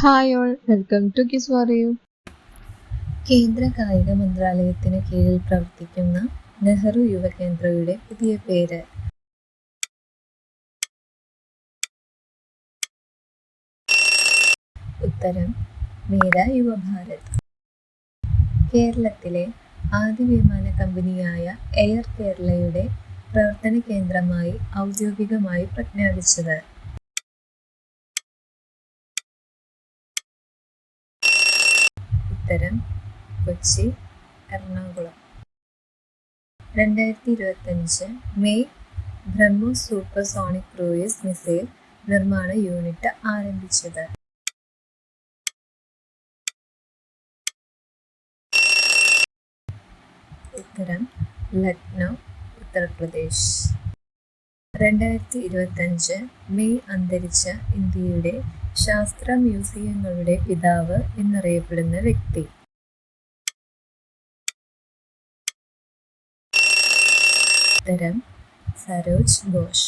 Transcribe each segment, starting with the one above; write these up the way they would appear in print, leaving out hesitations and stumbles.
Hi all, welcome to kiss for you. കേന്ദ്ര കായിക മന്ത്രാലയത്തിന് കീഴിൽ പ്രവർത്തിക്കുന്ന നെഹ്റു യുവകേന്ദ്രയുടെ പുതിയ പേര്. ഉത്തരം മേരാ യുവഭാരത്. കേരളത്തിലെ ആദ്യ വിമാന കമ്പനിയായ എയർ കേരളയുടെ പ്രവർത്തന കേന്ദ്രമായി ഔദ്യോഗികമായി പ്രഖ്യാപിച്ചത്. ഉത്തരം Kochi, Ernakulam. 2025 May BrahMos supersonic cruise missile നിർമ്മാണ യൂണിറ്റ് ആരംഭിച്ചത്. ഉത്തരം ലക്നൗ, ഉത്തർപ്രദേശ്. 2025 മെയ് അന്തരിച്ച ഇന്ത്യയുടെ ശാസ്ത്ര മ്യൂസിയങ്ങളുടെ പിതാവ് എന്നറിയപ്പെടുന്ന വ്യക്തി. ഉത്തരം Saroj Ghosh.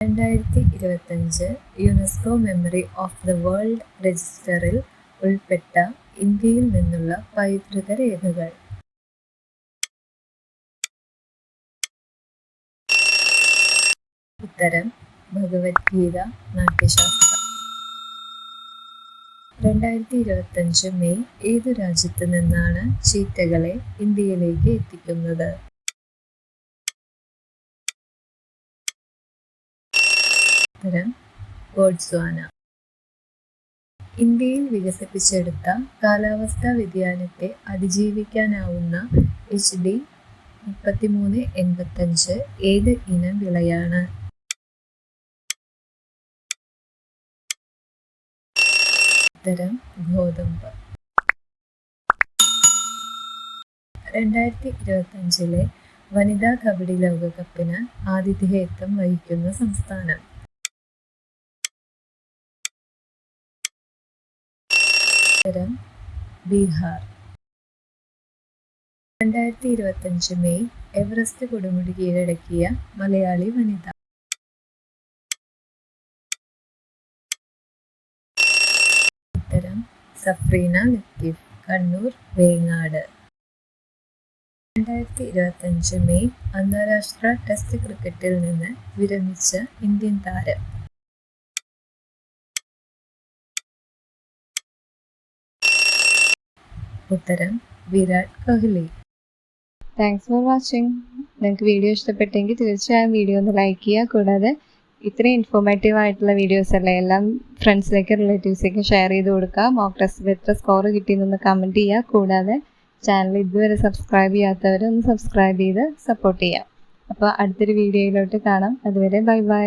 2025 UNESCO memory of the world രജിസ്റ്ററിൽ ഉൾപ്പെട്ട ഇന്ത്യയിൽ നിന്നുള്ള പൈതൃക രേഖകൾ. ഉത്തരം ഭഗവത്ഗീത, നാട്യശാസ്ത്രം. 2025 മെയ് ഏതു രാജ്യത്ത് നിന്നാണ് ചീറ്റകളെ ഇന്ത്യയിലേക്ക് എത്തിക്കുന്നത്? ഉത്തരം ബോട്സ്വാന. ഇന്ത്യയിൽ വികസിപ്പിച്ചെടുത്ത കാലാവസ്ഥാ വ്യതിയാനത്തെ അതിജീവിക്കാനാവുന്ന HD 3385 ഏത് ഇനം വിളയാണ്? ഉത്തരം ഗോതമ്പ്. 2025 വനിതാ കബഡി ലോകകപ്പിന് ആതിഥേയത്വം വഹിക്കുന്ന സംസ്ഥാനം. ഉത്തരം ബീഹാർ. 2025 മെയ് എവറസ്റ്റ് കൊടുമുടി കീഴടക്കിയ മലയാളി വനിത. ഉത്തരം സഫ്രീന ലത്തീഫ്, കണ്ണൂർ വേങ്ങാട്. 2025 മെയ് അന്താരാഷ്ട്ര ടെസ്റ്റ് ക്രിക്കറ്റിൽ നിന്ന് വിരമിച്ച ഇന്ത്യൻ താരം. ഉത്തരം Virat Kohli. Thanks for watching. നിങ്ങൾക്ക് വീഡിയോ ഇഷ്ടപ്പെട്ടെങ്കിൽ തീർച്ചയായും വീഡിയോ ഒന്ന് ലൈക്ക് ചെയ്യുക. കൂടാതെ ഇത്രയും ഇൻഫോർമേറ്റീവ് ആയിട്ടുള്ള വീഡിയോസ് അല്ലേ എല്ലാം ഫ്രണ്ട്സിലേക്ക് റിലേറ്റീവ്സിലേക്ക് ഷെയർ ചെയ്ത് കൊടുക്കുക. മോക്ക് ടെസ്റ്റിൽ എത്ര സ്കോർ കിട്ടിയെന്നൊന്ന് കമൻറ്റ് ചെയ്യുക. കൂടാതെ ചാനൽ ഇതുവരെ സബ്സ്ക്രൈബ് ചെയ്യാത്തവരൊന്ന് സബ്സ്ക്രൈബ് ചെയ്ത് സപ്പോർട്ട് ചെയ്യുക. അപ്പോൾ അടുത്തൊരു വീഡിയോയിലോട്ട് കാണാം. അതുവരെ ബൈ ബൈ.